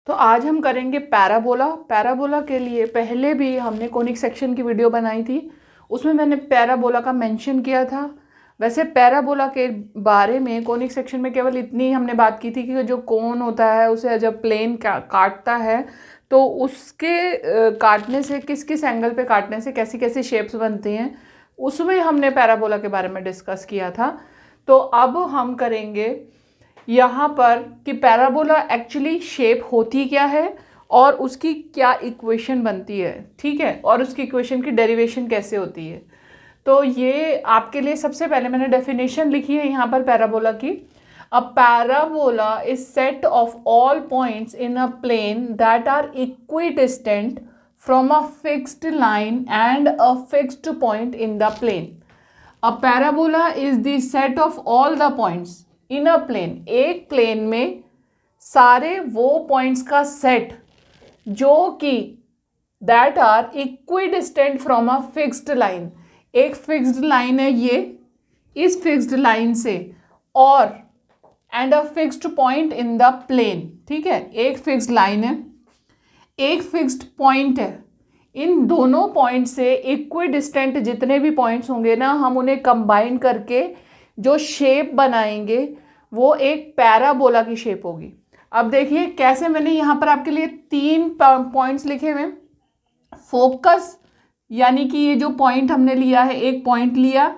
तो आज हम करेंगे पैराबोला। पैराबोला के लिए पहले भी हमने कोनिक सेक्शन की वीडियो बनाई थी, उसमें मैंने पैराबोला का मेंशन किया था। वैसे पैराबोला के बारे में कोनिक सेक्शन में केवल इतनी हमने बात की थी कि जो कोन होता है उसे जब प्लेन काटता है तो उसके काटने से किस किस एंगल पे काटने से कैसी कैसी शेप्स बनती हैं, उसमें हमने पैराबोला के बारे में डिस्कस किया था। तो अब हम करेंगे यहाँ पर कि पैराबोला एक्चुअली शेप होती क्या है और उसकी क्या इक्वेशन बनती है, ठीक है, और उसकी इक्वेशन की डेरिवेशन कैसे होती है। तो ये आपके लिए सबसे पहले मैंने डेफिनेशन लिखी है यहाँ पर पैराबोला की। A parabola is set of all points in a plane that are equidistant from a fixed line and a fixed point in the plane. A parabola is the set of all the points in a plane. एक plane में सारे वो points का set जो कि that are equidistant from a fixed line. एक fixed line है ये, इस फिक्स्ड लाइन से, और and a fixed point in the plane, ठीक है। एक फिक्स्ड लाइन है, एक फिक्स्ड पॉइंट है, इन दोनों पॉइंट से इक्विडिस्टेंट जितने भी पॉइंट्स होंगे ना, हम उन्हें कंबाइन करके जो शेप बनाएंगे वो एक पैराबोला की शेप होगी। अब देखिए कैसे, मैंने यहाँ पर आपके लिए 3 पॉइंट्स लिखे हुए। फोकस यानी कि ये जो पॉइंट हमने लिया है, एक पॉइंट लिया,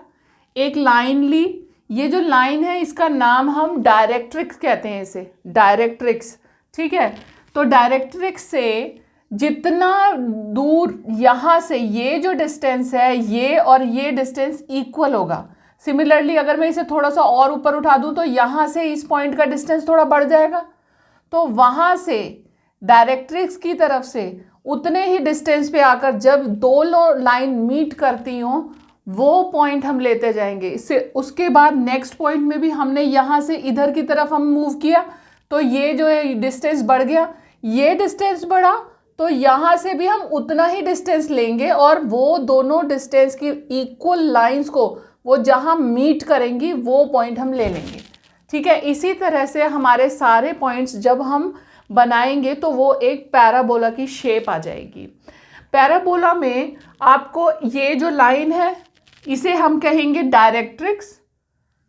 एक लाइन ली। ये जो लाइन है इसका नाम हम डायरेक्ट्रिक्स कहते हैं, इसे डायरेक्ट्रिक्स, ठीक है। तो डायरेक्ट्रिक्स से जितना दूर यहाँ से ये जो डिस्टेंस है, ये और ये डिस्टेंस इक्वल होगा। सिमिलरली अगर मैं इसे थोड़ा सा और ऊपर उठा दूं तो यहाँ से इस पॉइंट का डिस्टेंस थोड़ा बढ़ जाएगा, तो वहाँ से डायरेक्ट्रिक्स की तरफ से उतने ही डिस्टेंस पे आकर जब दो लाइन मीट करती हों वो पॉइंट हम लेते जाएंगे। इससे उसके बाद नेक्स्ट पॉइंट में भी हमने यहाँ से इधर की तरफ हम मूव किया तो ये जो है डिस्टेंस बढ़ गया, ये डिस्टेंस बढ़ा तो यहाँ से भी हम उतना ही डिस्टेंस लेंगे और वो दोनों डिस्टेंस की इक्वल लाइंस को वो जहाँ मीट करेंगी वो पॉइंट हम ले लेंगे, ठीक है। इसी तरह से हमारे सारे पॉइंट्स जब हम बनाएंगे तो वो एक पैराबोला की शेप आ जाएगी। पैराबोला में आपको ये जो लाइन है इसे हम कहेंगे डायरेक्ट्रिक्स,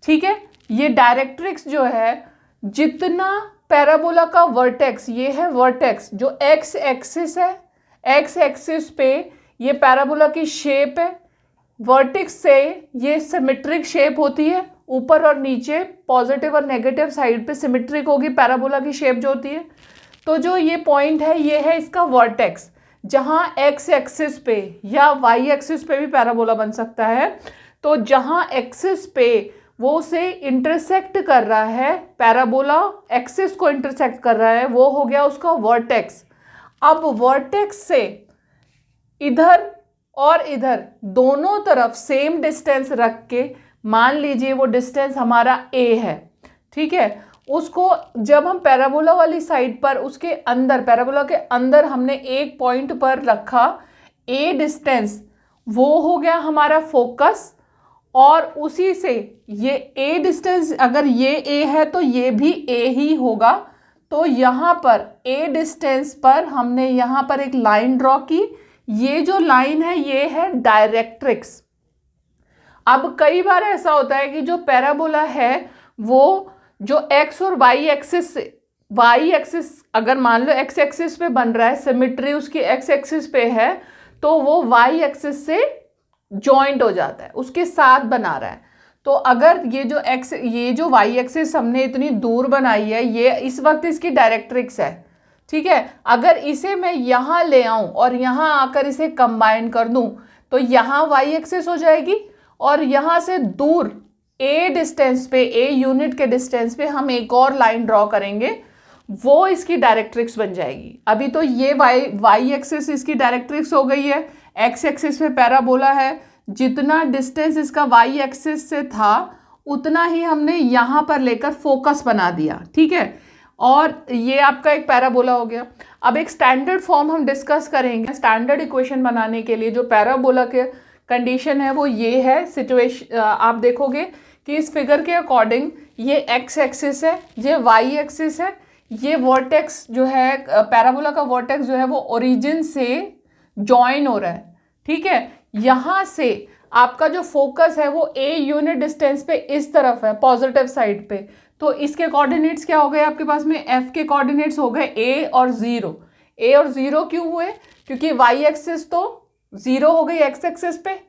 ठीक है। ये डायरेक्ट्रिक्स जो है, जितना पैराबोला का वर्टेक्स, ये है वर्टेक्स जो एक्स एक्सिस है, एक्स एक्सिस पे ये पैराबोला की शेप है। वर्टेक्स से ये सिमेट्रिक शेप होती है, ऊपर और नीचे पॉजिटिव और नेगेटिव साइड पे सिमेट्रिक होगी पैराबोला की शेप जो होती है। तो जो ये पॉइंट है ये है इसका वर्टेक्स, जहाँ एक्स एक्सिस पे या वाई एक्सिस पे भी पैराबोला बन सकता है। तो जहाँ एक्सिस पे वो उसे इंटरसेक्ट कर रहा है, पैराबोला एक्सिस को इंटरसेक्ट कर रहा है, वो हो गया उसका वर्टेक्स। अब वर्टेक्स से इधर और इधर दोनों तरफ सेम डिस्टेंस रख के, मान लीजिए वो डिस्टेंस हमारा ए है, ठीक है। उसको जब हम पैराबोला वाली साइड पर उसके अंदर, पैराबोला के अंदर हमने एक पॉइंट पर रखा ए डिस्टेंस, वो हो गया हमारा फोकस। और उसी से ये ए डिस्टेंस, अगर ये ए है तो ये भी ए ही होगा। तो यहाँ पर ए डिस्टेंस पर हमने यहाँ पर एक लाइन ड्रॉ की, ये जो लाइन है ये है डायरेक्ट्रिक्स। अब कई बार ऐसा होता है कि जो पैराबोला है वो जो एक्स और वाई एक्सिस से, वाई एक्सिस अगर मान लो एक्स एक्सिस पे बन रहा है, सिमेट्री उसकी एक्स एक्सिस पे है, तो वो वाई एक्सिस से जॉइंट हो जाता है, उसके साथ बना रहा है। तो अगर ये जो वाई एक्सिस हमने इतनी दूर बनाई है, ये इस वक्त इसकी डायरेक्ट्रिक्स है, ठीक है। अगर इसे मैं यहाँ ले आऊँ और यहाँ आकर इसे कंबाइन कर दूँ तो यहाँ वाई एक्सिस हो जाएगी, और यहाँ से दूर ए डिस्टेंस पे, ए यूनिट के डिस्टेंस पे हम एक और लाइन ड्रॉ करेंगे, वो इसकी डायरेक्ट्रिक्स बन जाएगी। अभी तो ये वाई एक्सिस इसकी डायरेक्ट्रिक्स हो गई है, एक्स एक्सिस पे पैराबोला है, जितना डिस्टेंस इसका वाई एक्सिस से था उतना ही हमने यहाँ पर लेकर फोकस बना दिया, ठीक है। और ये आपका एक पैराबोला हो गया। अब एक स्टैंडर्ड फॉर्म हम डिस्कस करेंगे। स्टैंडर्ड इक्वेशन बनाने के लिए जो पैराबोला के कंडीशन है वो ये है। सिचुएशन आप देखोगे कि इस फिगर के अकॉर्डिंग ये एक्स एक्सिस है, ये वाई एक्सिस है, ये वर्टेक्स जो है, पैराबोला का वर्टेक्स जो है वो ओरिजिन से जॉइन हो रहा है, ठीक है। यहाँ से आपका जो फोकस है वो ए यूनिट डिस्टेंस पे इस तरफ है, पॉजिटिव साइड पे। तो इसके कोऑर्डिनेट्स क्या हो गए आपके पास में, एफ के कोऑर्डिनेट्स हो गए ए और 0। ए और 0 क्यों हुए, क्योंकि वाई एक्सिस तो 0 हो गई एक्स एक्सिस पे,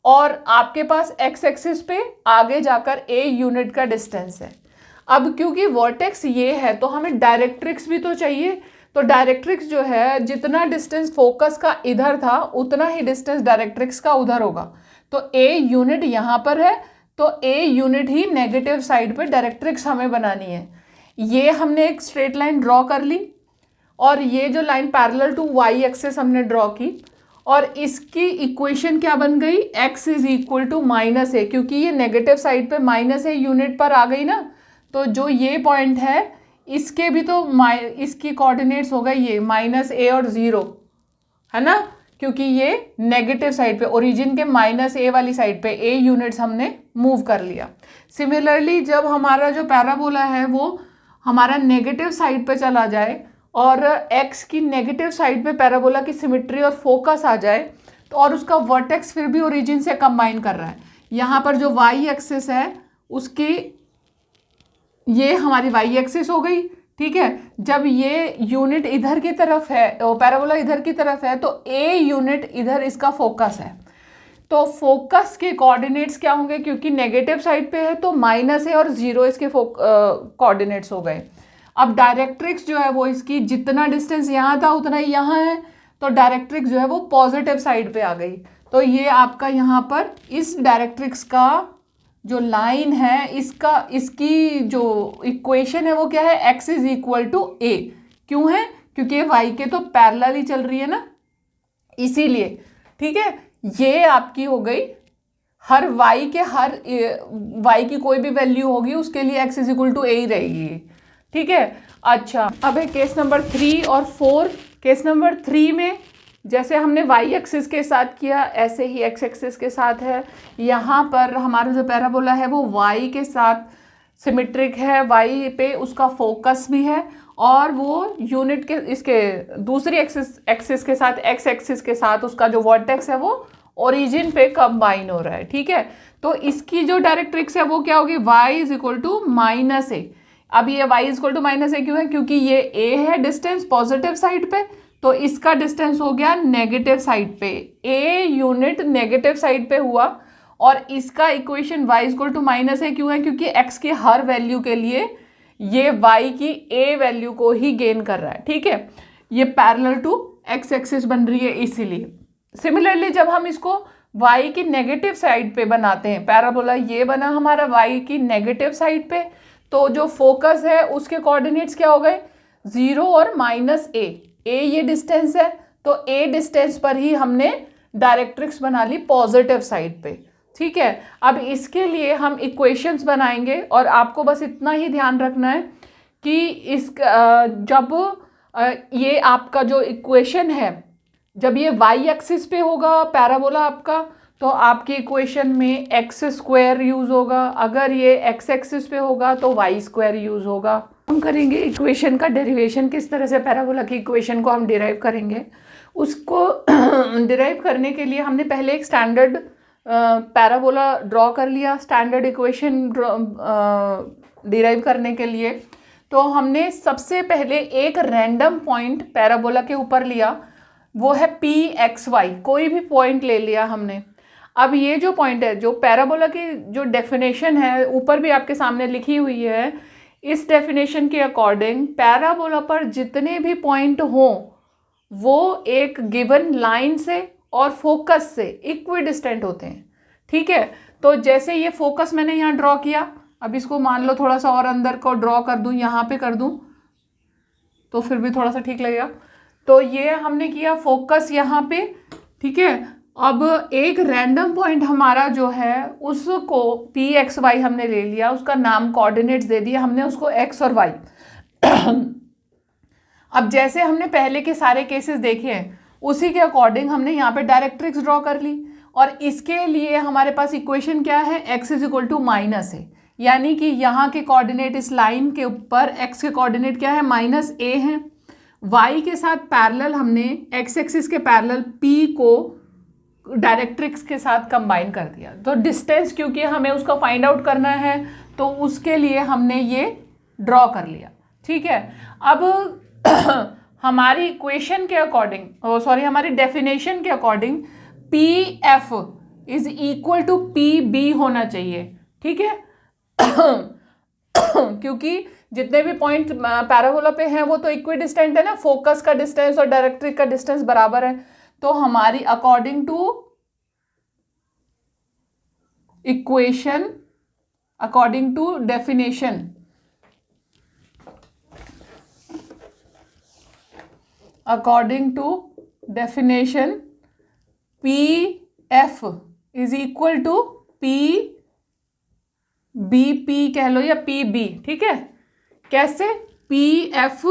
और आपके पास एक्स एक्सिस पे आगे जाकर ए यूनिट का डिस्टेंस है। अब क्योंकि वर्टेक्स ये है तो हमें डायरेक्ट्रिक्स भी तो चाहिए। तो डायरेक्ट्रिक्स जो है, जितना डिस्टेंस फोकस का इधर था उतना ही डिस्टेंस डायरेक्ट्रिक्स का उधर होगा। तो ए यूनिट यहाँ पर है, तो a unit he negative side पे डायरेक्ट्रिक्स हमें बनानी है। ये हमने एक स्ट्रेट लाइन ड्रॉ कर ली, और ये जो line parallel to y axis हमने ड्रॉ की, और इसकी इक्वेशन क्या बन गई, x is equal to minus a, क्योंकि ये नेगेटिव साइड पे माइनस ए यूनिट पर आ गई ना। तो जो ये पॉइंट है इसके भी तो इसकी कोऑर्डिनेट्स हो गए ये माइनस ए और 0, है ना, क्योंकि ये नेगेटिव साइड पे, ओरिजिन के माइनस ए वाली साइड पे ए यूनिट्स हमने मूव कर लिया। सिमिलरली जब हमारा जो पैराबोला है वो हमारा नेगेटिव साइड पे चला जाए और x की नेगेटिव साइड पे पैराबोला की सिमेट्री और फोकस आ जाए, तो और उसका वर्टेक्स फिर भी ओरिजिन से कंबाइन कर रहा है। यहाँ पर जो y एक्सिस है उसकी, ये हमारी y एक्सिस हो गई, ठीक है। जब ये यूनिट इधर की तरफ है, पैराबोला इधर की तरफ है, तो a यूनिट इधर इसका फोकस है। तो फोकस के कोऑर्डिनेट्स क्या होंगे, क्योंकि नेगेटिव साइड पे है तो माइनस है और 0 इसके कोऑर्डिनेट्स हो गए। अब डायरेक्ट्रिक्स जो है वो इसकी जितना डिस्टेंस यहाँ था उतना ही यहाँ है, तो डायरेक्ट्रिक्स जो है वो पॉजिटिव साइड पे आ गई। तो ये आपका यहाँ पर इस डायरेक्ट्रिक्स का जो लाइन है, इसकी जो इक्वेशन है वो क्या है, x इज इक्वल टू ए। क्यों है, क्योंकि y के तो पैरेलल ही चल रही है ना, इसीलिए, ठीक है। ये आपकी हो गई, हर y की कोई भी वैल्यू होगी उसके लिए x इज इक्वल टू ए ही रहेगी, ठीक है। अच्छा, अब है केस नंबर 3 और 4। केस नंबर 3 में जैसे हमने y एक्सिस के साथ किया ऐसे ही x एक्सिस के साथ है। यहाँ पर हमारा जो पैराबोला है वो y के साथ सिमेट्रिक है, y पे उसका फोकस भी है, और वो यूनिट के इसके दूसरी एक्सिस के साथ, x एक्सिस के साथ उसका जो वर्टेक्स है वो ओरिजिन पे कंबाइन हो रहा है, ठीक है। तो इसकी जो डायरेक्ट्रिक्स है वो क्या होगी, y is equal to minus a. अब ये y is equal to minus a क्यों है, क्योंकि ये a है डिस्टेंस पॉजिटिव साइड पे, तो इसका डिस्टेंस हो गया नेगेटिव साइड पे, a यूनिट नेगेटिव साइड पे हुआ, और इसका equation y is equal to minus a क्यों है, क्योंकि x की हर वैल्यू के लिए ये y की a वैल्यू को ही गेन कर रहा है, ठीक है। ये पैरेलल टू x एक्सिस बन रही है इसीलिए। सिमिलरली जब हम इसको y की नेगेटिव साइड पे बनाते हैं, पैराबोला ये बना हमारा y की नेगेटिव साइड पे, तो जो फोकस है उसके कोऑर्डिनेट्स क्या हो गए, 0 और माइनस ए। ए ये डिस्टेंस है, तो ए डिस्टेंस पर ही हमने डायरेक्ट्रिक्स बना ली पॉजिटिव साइड पे, ठीक है। अब इसके लिए हम इक्वेशंस बनाएंगे, और आपको बस इतना ही ध्यान रखना है कि जब ये आपका जो इक्वेशन है, जब ये y एक्सिस पे होगा पैराबोला आपका, तो आपकी इक्वेशन में एक्स स्क्वायर यूज़ होगा, अगर ये x एक्सिस पे होगा तो y स्क्वायर यूज़ होगा। हम करेंगे इक्वेशन का डेरिवेशन, किस तरह से पैराबोला की इक्वेशन को हम डिराइव करेंगे। उसको डिराइव करने के लिए हमने पहले एक स्टैंडर्ड पैराबोला ड्रॉ कर लिया, स्टैंडर्ड इक्वेशन डिराइव करने के लिए। तो हमने सबसे पहले एक रैंडम पॉइंट पैराबोला के ऊपर लिया, वो है pxy, कोई भी पॉइंट ले लिया हमने। अब ये जो पॉइंट है, जो पैराबोला की जो डेफिनेशन है ऊपर भी आपके सामने लिखी हुई है, इस डेफिनेशन के अकॉर्डिंग पैराबोला पर जितने भी पॉइंट हों वो एक गिवन लाइन से और फोकस से इक्विडिस्टेंट होते हैं, ठीक है। तो जैसे ये फोकस मैंने यहाँ ड्रॉ किया, अब इसको मान लो थोड़ा सा और अंदर को ड्रॉ कर दूँ, यहाँ पे कर दूँ तो फिर भी थोड़ा सा ठीक लगेगा। तो ये हमने किया फोकस यहाँ पे, ठीक है। अब एक रैंडम पॉइंट हमारा जो है उसको pxy हमने ले लिया, उसका नाम कोऑर्डिनेट्स दे दिया हमने उसको x और y। अब जैसे हमने पहले के सारे केसेस देखे हैं उसी के अकॉर्डिंग हमने यहाँ पे डायरेक्ट्रिक्स ड्रॉ कर ली, और इसके लिए हमारे पास इक्वेशन क्या है, x is equal to minus है। यानी कि यहाँ के कोऑर्डिनेट इस लाइन के ऊपर x के कोऑर्डिनेट क्या है, -a है। y के साथ पैरेलल हमने x एक्सिस के पैरेलल p को डायरेक्ट्रिक्स के साथ कंबाइन कर दिया। तो डिस्टेंस क्योंकि हमें उसका फाइंड आउट करना है तो उसके लिए हमने ये ड्रॉ कर लिया। ठीक है, अब हमारी इक्वेशन के अकॉर्डिंग हमारी डेफिनेशन के according P F is equal to P B होना चाहिए। ठीक है क्योंकि जितने भी पॉइंट पैराबोला पे हैं वो तो इक्विडिस्टेंट है ना, फोकस का डिस्टेंस और डायरेक्ट्रिक का डिस्टेंस बराबर है। तो हमारी according to equation, according to definition, according to definition P F is equal to P B, P कह लो या पी बी। ठीक है, कैसे, P F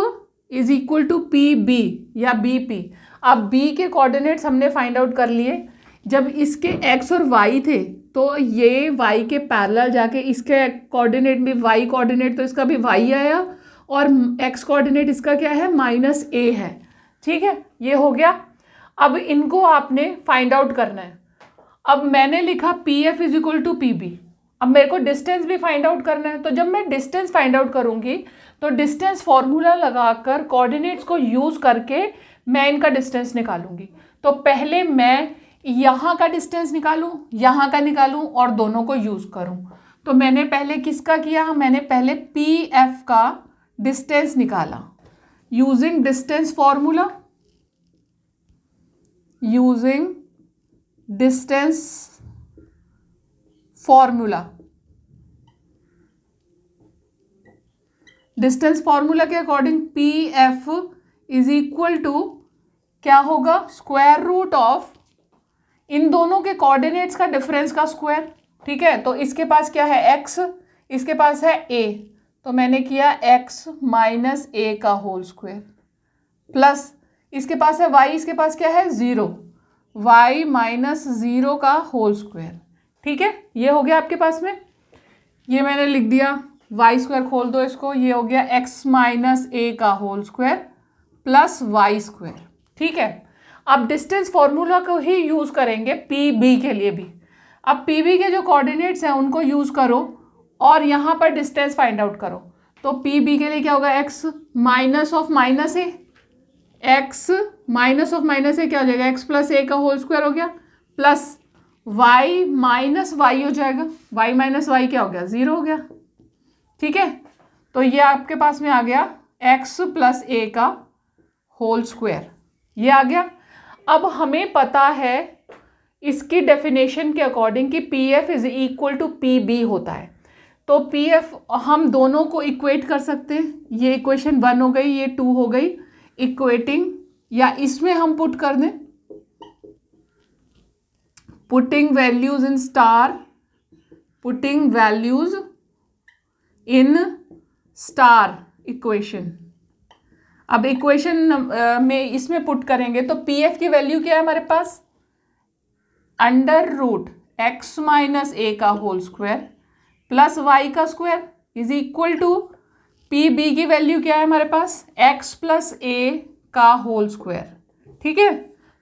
is equal to P B या बी पी। अब बी के कोऑर्डिनेट्स हमने फाइंड आउट कर लिए। जब इसके एक्स और वाई थे तो ये वाई के पैरेलल जाके इसके कोऑर्डिनेट भी वाई कोऑर्डिनेट, तो इसका भी वाई आया और एक्स कोऑर्डिनेट इसका क्या है, -a है। ठीक है, ये हो गया। अब इनको आपने फाइंड आउट करना है। अब मैंने लिखा P F is equal to P B. अब मेरे को डिस्टेंस भी फाइंड आउट करना है। तो जब मैं डिस्टेंस फाइंड आउट करूंगी तो डिस्टेंस फॉर्मूला लगाकर कोऑर्डिनेट्स को यूज़ करके मैं इनका डिस्टेंस निकालूंगी। तो पहले मैं यहाँ का डिस्टेंस निकालूं, यहाँ का निकालूं और दोनों को यूज़ करूं। तो मैंने पहले किसका किया, मैंने पहले पी एफ का डिस्टेंस निकाला using distance formula, using distance formula. Distance formula के according P F is equal to क्या होगा, स्क्वायर रूट ऑफ इन दोनों के कोऑर्डिनेट्स का डिफरेंस का स्क्वायर। ठीक है, तो इसके पास क्या है x, इसके पास है a, तो मैंने किया x माइनस a का होल स्क्वायर प्लस इसके पास है y, इसके पास क्या है 0, y माइनस 0 का होल स्क्वायर। ठीक है, ये हो गया आपके पास में, ये मैंने लिख दिया, वाई स्क्वायर खोल दो इसको, ये हो गया x माइनस a का whole square plus y square. ठीक है, अब डिस्टेंस फॉर्मूला को ही यूज़ करेंगे पी बी के लिए भी। अब पी बी के जो कोऑर्डिनेट्स हैं उनको यूज़ करो और यहाँ पर डिस्टेंस फाइंड आउट करो। तो पी बी के लिए क्या होगा, x minus of minus a, x minus of minus a क्या हो जाएगा, x प्लस ए का होल स्क्वायर हो गया प्लस y माइनस वाई हो जाएगा, y माइनस वाई क्या हो गया, 0 हो गया। ठीक है, तो ये आपके पास में आ गया x प्लस ए का होल स्क्वायर, ये आ गया। अब हमें पता है इसकी डेफिनेशन के अकॉर्डिंग कि P F is equal to P B होता है। तो पी एफ हम दोनों को इक्वेट कर सकते हैं, ये इक्वेशन 1 हो गई, ये 2 हो गई इक्वेटिंग, या इसमें हम पुट कर दें, putting values in star, putting values in star equation. अब इक्वेशन में इसमें पुट करेंगे तो पी एफ की वैल्यू क्या है हमारे पास, under root x minus a का होल स्क्वायर प्लस वाई का square is equal to P B की वैल्यू क्या है हमारे पास, एक्स प्लस ए का होल स्क्वायर। ठीक है,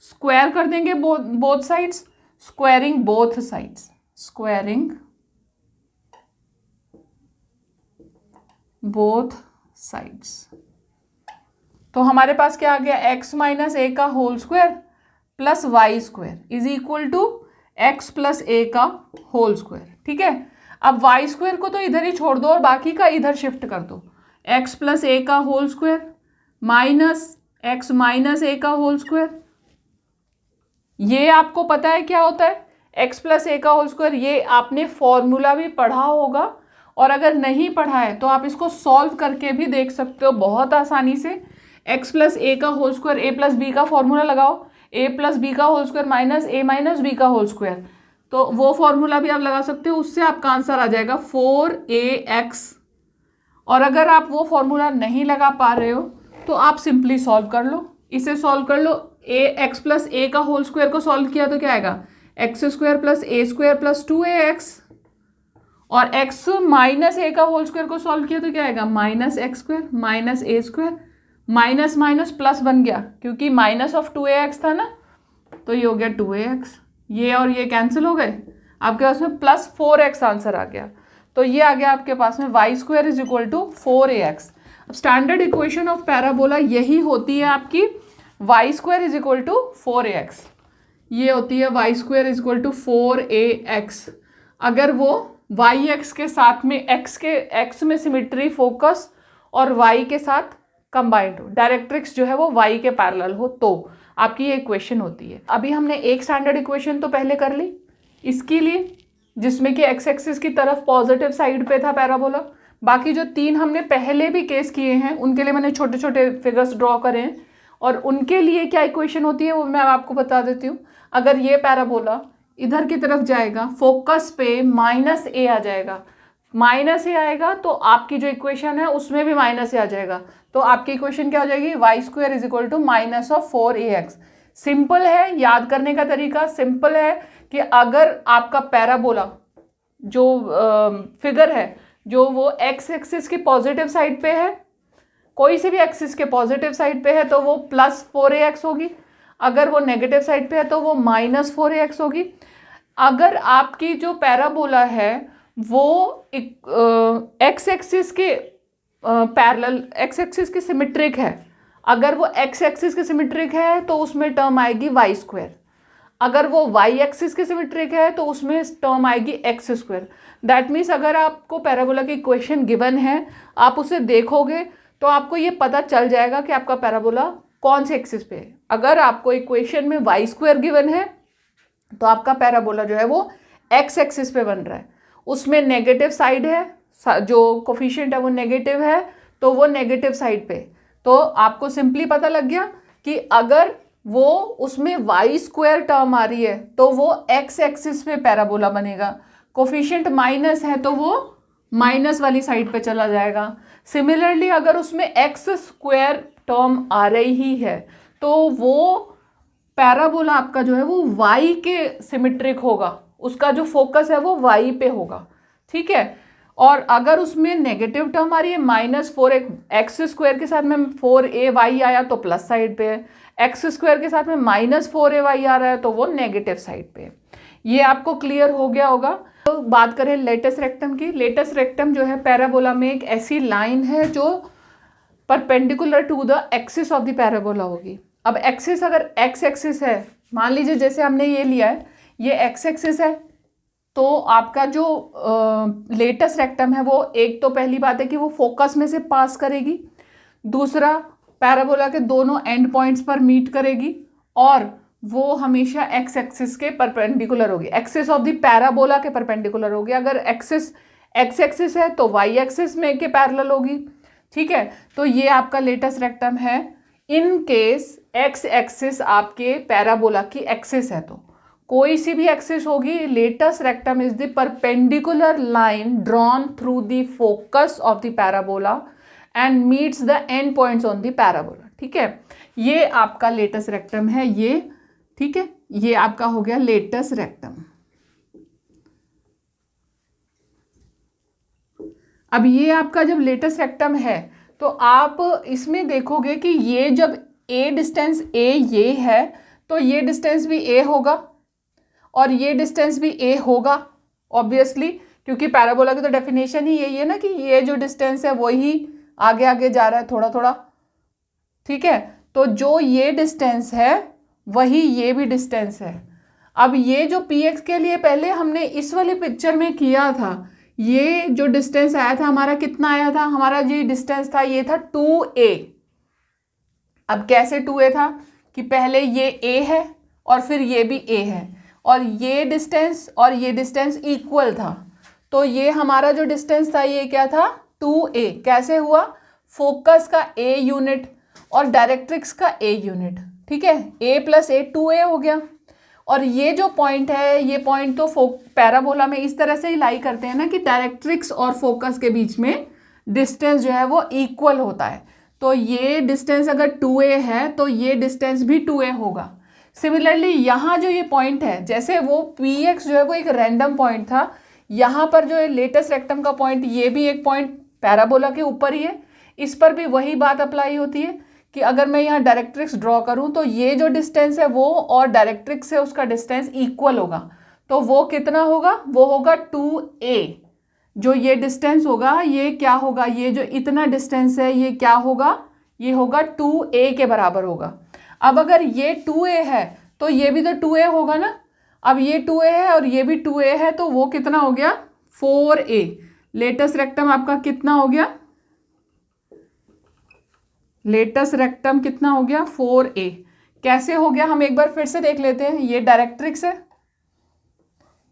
स्क्वायर कर देंगे both sides, squaring both sides, squaring both sides. तो हमारे पास क्या आ गया, x माइनस ए का whole square plus y square is equal to x plus a का होल स्क्वायर। ठीक है, अब वाई स्क्वायर को तो इधर ही छोड़ दो और बाकी का इधर शिफ्ट कर दो, x प्लस ए का whole square minus x minus a का होल स्क्वायर। ये आपको पता है क्या होता है, x प्लस ए का होल स्क्वायर, ये आपने फॉर्मूला भी पढ़ा होगा और अगर नहीं पढ़ा है तो आप इसको सॉल्व करके भी देख सकते हो बहुत आसानी से। x प्लस ए का होल स्क्वायर, ए प्लस बी का फॉर्मूला लगाओ, ए प्लस बी का होल स्क्वायर माइनस ए माइनस बी का होल स्क्वायर, तो वो फॉर्मूला भी आप लगा सकते हो, उससे आपका आंसर आ जाएगा 4ax। और अगर आप वो फॉर्मूला नहीं लगा पा रहे हो तो आप सिंपली सॉल्व कर लो, इसे सॉल्व कर लो। एक्स प्लस ए का होल स्क्वायर को सॉल्व किया तो क्या आएगा, एक्स स्क्वायर प्लस ए स्क्वायर प्लस 2ax, और x माइनस ए का होल स्क्वायर को सॉल्व किया तो क्या आएगा, माइनस एक्स स्क्वायर माइनस ए स्क्वायर, माइनस माइनस प्लस बन गया क्योंकि माइनस ऑफ 2ax था ना, तो ये हो गया 2ax, ये और ये कैंसिल हो गए, आपके पास में प्लस 4x आंसर आ गया। तो ये आ गया आपके पास में y square is equal to 4ax। अब स्टैंडर्ड इक्वेशन ऑफ पैराबोला यही होती है आपकी y square is equal to 4ax, ये होती है y square is equal to 4ax। अगर वो yx के साथ में x में सिमेट्री फोकस और y के साथ कंबाइंड हो, डायरेक्ट्रिक्स जो है वो y के पैरेलल हो, तो आपकी ये इक्वेशन होती है। अभी हमने एक स्टैंडर्ड इक्वेशन तो पहले कर ली इसके लिए, जिसमें कि x एक्सिस की तरफ पॉजिटिव साइड पे था पैराबोला। बाकी जो 3 हमने पहले भी केस किए हैं उनके लिए मैंने छोटे छोटे फिगर्स ड्रॉ करे हैं, और उनके लिए क्या इक्वेशन होती है वो मैं आपको बता देती हूँ। अगर ये पैराबोला इधर की तरफ जाएगा, फोकस पे माइनस ए आ जाएगा, माइनस ए आएगा तो आपकी जो इक्वेशन है उसमें भी माइनस ए आ जाएगा, तो आपकी इक्वेशन क्या हो जाएगी, y square is equal to minus of 4ax। Simple है, याद करने का तरीका सिंपल है कि अगर आपका पैराबोला जो फिगर है जो वो एक्स एक्सिस की पॉजिटिव साइड पे है, कोई से भी एक्सिस के पॉजिटिव साइड पे है तो वो प्लस 4ax होगी, अगर वो नेगेटिव साइड पे है तो वो माइनस 4ax होगी। अगर आपकी जो पैराबोला है वो एक्स एक्सिस के पैरेलल, एक्स एक्सिस की सिमेट्रिक है, अगर वो एक्स एक्सिस की सिमेट्रिक है तो उसमें टर्म आएगी वाई स्क्वायर, अगर वो वाई एक्सिस की सिमेट्रिक है तो उसमें टर्म आएगी एक्स स्क्वायर। दैट मीन्स अगर आपको पैराबोला की इक्वेशन गिवन है, आप उसे देखोगे तो आपको ये पता चल जाएगा कि आपका पैराबोला कौन से एक्सिस पे है। अगर आपको इक्वेशन में वाई स्क्वायर गिवन है तो आपका पैराबोला जो है वो एक्स एक्सिस पे बन रहा है, उसमें नेगेटिव साइड है, जो कोफिशिएंट है वो नेगेटिव है, तो वो नेगेटिव साइड पे, तो आपको सिंपली पता लग गया कि अगर वो उसमें वाई स्क्वायर टर्म आ रही है तो वो एक्स एक्सिस पे पैराबोला बनेगा, कोफिशिएंट माइनस है तो वो माइनस वाली साइड पे चला जाएगा। सिमिलरली अगर उसमें एक्स स्क्वायर टर्म आ रही ही है तो वो पैराबोला आपका जो है वो y के सिमेट्रिक होगा, उसका जो फोकस है वो y पे होगा, ठीक है। और अगर उसमें नेगेटिव टर्म आ रही है माइनस 4x स्क्वायर के साथ में 4ay आया तो प्लस साइड पे है, एक्स स्क्वायर के साथ में माइनस 4ay आ रहा है तो वो नेगेटिव साइड पे है। ये आपको क्लियर हो गया होगा। तो बात करें लेटस रेक्टम की। लेटस रेक्टम जो है पैराबोला में एक ऐसी लाइन है जो perpendicular to the axis of the parabola होगी। अब एक्सिस अगर एक्स एक्सिस है, मान लीजिए जैसे हमने ये लिया है, ये एक्स एक्सिस है, तो आपका जो लेटस रेक्टम है वो एक तो पहली बात है कि वो फोकस में से पास करेगी, दूसरा पैराबोला के दोनों एंड पॉइंट्स पर मीट करेगी, और वो हमेशा एक्स एक्सिस के परपेंडिकुलर होगी, एक्सिस ऑफ द पैराबोला के परपेंडिकुलर होगी। अगर एक्सिस एक्स एक्सिस है तो वाई एक्सिस में के पैरेलल होगी, ठीक है। तो ये आपका लेटस रेक्टम है इन केस एक्स एक्सिस आपके पैराबोला की एक्सिस है, तो कोई सी भी एक्सिस होगी, latus rectum is the perpendicular line drawn through the focus of the parabola and meets the end points on the parabola, ठीक है। ये आपका लेटस रेक्टम है ये, ठीक है, ये आपका हो गया लेटस रेक्टम। अब ये आपका जब लेटस रेक्टम है तो आप इसमें देखोगे कि ये जब ए डिस्टेंस ए ये है तो ये डिस्टेंस भी ए होगा और ये डिस्टेंस भी ए होगा ऑब्वियसली, क्योंकि पैराबोला की तो डेफिनेशन ही यही है ना कि ये जो डिस्टेंस है वही आगे आगे जा रहा है थोड़ा थोड़ा, ठीक है। तो जो ये डिस्टेंस है वही ये भी डिस्टेंस है। अब ये जो पी एक्स के लिए पहले हमने इस वाले पिक्चर में किया था, ये जो डिस्टेंस आया था हमारा कितना आया था, हमारा जो डिस्टेंस था ये था 2a। अब कैसे 2a था कि पहले ये a है और फिर ये भी a है और ये डिस्टेंस इक्वल था, तो ये हमारा जो डिस्टेंस था ये क्या था 2a। कैसे हुआ, फोकस का a यूनिट और डायरेक्ट्रिक्स का a यूनिट, ठीक है, a प्लस a 2a हो गया। और ये जो पॉइंट है ये पॉइंट तो पैराबोला में इस तरह से ही लाई करते हैं ना कि डायरेक्ट्रिक्स और फोकस के बीच में डिस्टेंस जो है वो इक्वल होता है, तो ये डिस्टेंस अगर 2a है तो ये डिस्टेंस भी 2a होगा। सिमिलरली यहाँ जो ये पॉइंट है, जैसे वो px जो है वो एक रैंडम पॉइंट था, यहाँ पर जो है लेटेस्ट रेक्टम का पॉइंट, ये भी एक पॉइंट पैराबोला के ऊपर ही है, इस पर भी वही बात अप्लाई होती है कि अगर मैं यहाँ डायरेक्ट्रिक्स ड्रॉ करूँ तो ये जो डिस्टेंस है वो और डायरेक्ट्रिक्स से उसका डिस्टेंस इक्वल होगा। तो वो कितना होगा, वो होगा 2a। जो ये डिस्टेंस होगा ये क्या होगा, ये जो इतना डिस्टेंस है ये क्या होगा, ये होगा 2a के बराबर होगा। अब अगर ये 2a है तो ये भी तो 2a होगा ना। अब ये 2a है और ये भी 2a है, तो वो कितना हो गया 4a। लेटेस्ट रेक्टम आपका कितना हो गया, लेटेस्ट रेक्टम कितना हो गया 4a। कैसे हो गया हम एक बार फिर से देख लेते हैं। ये डायरेक्ट्रिक्स है,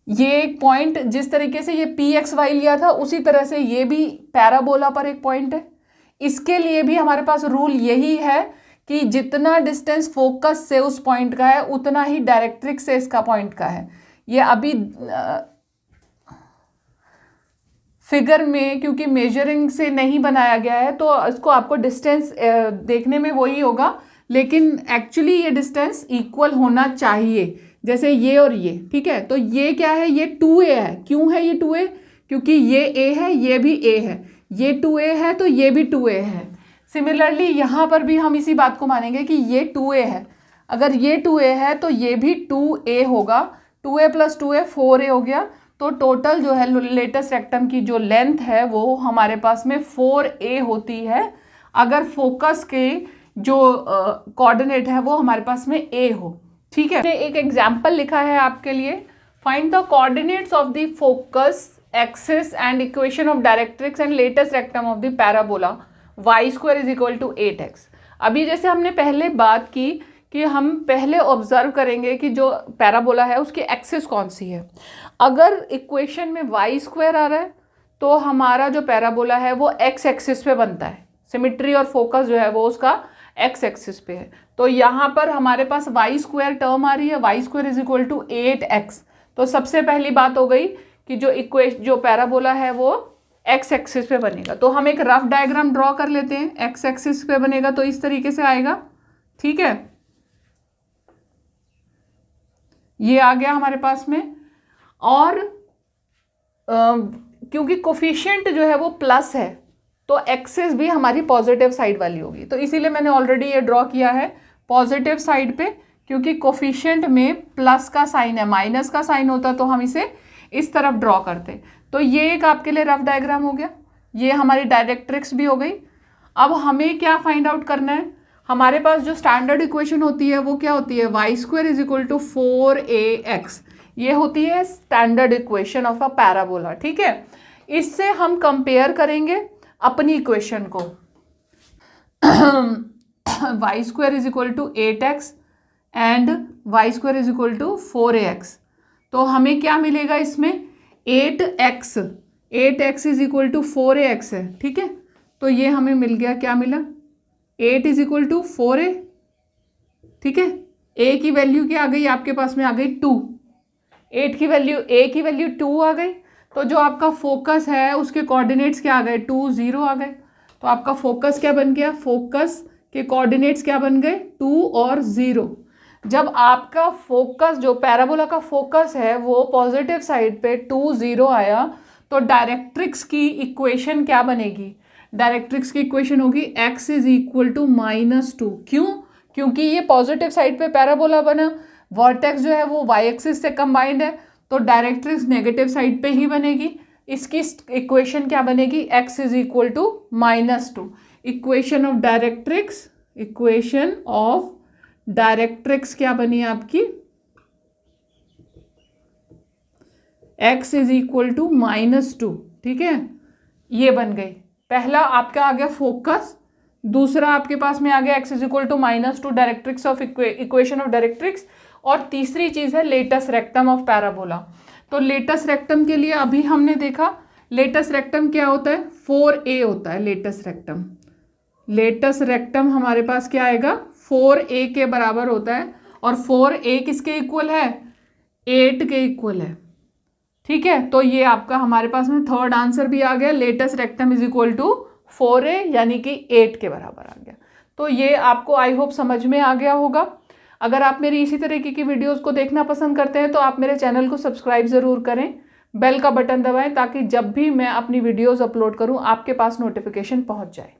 ये एक पॉइंट जिस तरीके से ये pxy लिया था उसी तरह से ये भी पैराबोला पर एक पॉइंट है। इसके लिए भी हमारे पास रूल यही है कि जितना डिस्टेंस फोकस से उस पॉइंट का है उतना ही डायरेक्ट्रिक्स से इसका पॉइंट का है। ये अभी फिगर में क्योंकि मेजरिंग से नहीं बनाया गया है तो इसको आपको डिस्टेंस देखने में वही होगा, लेकिन एक्चुअली ये डिस्टेंस इक्वल होना चाहिए, जैसे ये और ये, ठीक है। तो ये क्या है, ये 2a है। क्यों है ये 2a, क्योंकि ये a है ये भी a है, ये 2a है तो ये भी 2a है। सिमिलरली यहाँ पर भी हम इसी बात को मानेंगे कि ये 2a है, अगर ये 2a है तो ये भी 2a होगा। 2a + 2a 4a हो गया। तो टोटल जो है लेटेस्ट रेक्टम की जो लेंथ है वो हमारे पास में 4a होती है अगर फोकस के जो कोऑर्डिनेट है वो हमारे पास में a हो, ठीक है। एक एग्जाम्पल लिखा है आपके लिए, find the coordinates of the focus axis and equation of directrix and latus rectum of the parabola y² = 8x। अभी जैसे हमने पहले बात की कि हम पहले ऑब्जर्व करेंगे कि जो पैराबोला है उसकी एक्सिस कौन सी है। अगर इक्वेशन में y² आ रहा है तो हमारा जो पैराबोला है वो x एक्सिस पे बनता है, सिमेट्री और फोकस जो है वो उसका x एक्सिस पे है। तो यहाँ पर हमारे पास y² टर्म आ रही है, y² = 8x। तो सबसे पहली बात हो गई कि जो पैराबोला है वो x एक्सिस पे बनेगा। तो हम एक रफ डायग्राम ड्रॉ कर लेते हैं। x एक्सिस पे बनेगा तो इस तरीके से आएगा, ठीक है। ये आ गया हमारे पास में, और क्योंकि कोफिशिएंट जो है वो प्लस है तो एक्सिस भी हमारी पॉजिटिव साइड वाली होगी। तो इसीलिए मैंने ऑलरेडी ये ड्रॉ किया है पॉजिटिव साइड पे, क्योंकि कोफिशिएंट में प्लस का साइन है, माइनस का साइन होता तो हम इसे इस तरफ ड्रॉ करते। तो ये एक आपके लिए रफ डायग्राम हो गया, ये हमारी डायरेक्ट्रिक्स भी हो गई। अब हमें क्या फाइंड आउट करना है, हमारे पास जो स्टैंडर्ड इक्वेशन होती है वो क्या होती है, y² = 4ax। ये होती है standard equation of a parabola, ठीक है। इससे हम कंपेयर करेंगे अपनी इक्वेशन को y² = 8x and y² = 4ax। तो हमें क्या मिलेगा इसमें, 8x = 4ax है, ठीक है। तो ये हमें मिल गया, क्या मिला, 8 = 4a, ठीक है। a की वैल्यू क्या आ गई आपके पास में, आ गई 2। 8 की वैल्यू, a की वैल्यू 2 आ गई। तो जो आपका फोकस है उसके कोऑर्डिनेट्स क्या आ गए, 2 0 आ गए। तो आपका फोकस क्या बन गया, फोकस के कोऑर्डिनेट्स क्या बन गए, 2 और 0। जब आपका फोकस, जो पैराबोला का फोकस है वो पॉजिटिव साइड पे 2 0 आया तो डायरेक्ट्रिक्स की इक्वेशन क्या बनेगी, डायरेक्ट्रिक्स की इक्वेशन होगी x = -2। क्यों, क्योंकि ये पॉजिटिव साइड पे पैराबोला बना, वर्टेक्स जो है वो y एक्सिस से कंबाइंड है तो डायरेक्ट्रिक्स नेगेटिव साइड पे ही बनेगी। इसकी इक्वेशन क्या बनेगी, x = -2। इक्वेशन ऑफ डायरेक्ट्रिक्स क्या बनी आपकी, x = -2, ठीक है। ये बन गई, पहला आपका आ गया फोकस, दूसरा आपके पास में आ गया x = -2 directrix of equation of directrix, और तीसरी चीज़ है लेटेस्ट रेक्टम ऑफ पैराबोला। तो लेटेस्ट रेक्टम के लिए अभी हमने देखा लेटेस्ट रेक्टम क्या होता है, 4a होता है लेटेस्ट रेक्टम। लेटेस्ट रेक्टम हमारे पास क्या आएगा, 4a के बराबर होता है, और 4a किसके इक्वल है, 8 के इक्वल है, ठीक है। तो ये आपका हमारे पास में थर्ड आंसर भी आ गया, लेटेस्ट रेक्टम = 4a यानी कि 8 के बराबर आ गया। तो ये आपको आई होप समझ में आ गया होगा। अगर आप मेरी इसी तरीके की वीडियोस को देखना पसंद करते हैं तो आप मेरे चैनल को सब्सक्राइब ज़रूर करें, बेल का बटन दबाएं ताकि जब भी मैं अपनी वीडियोस अपलोड करूं आपके पास नोटिफिकेशन पहुंच जाए।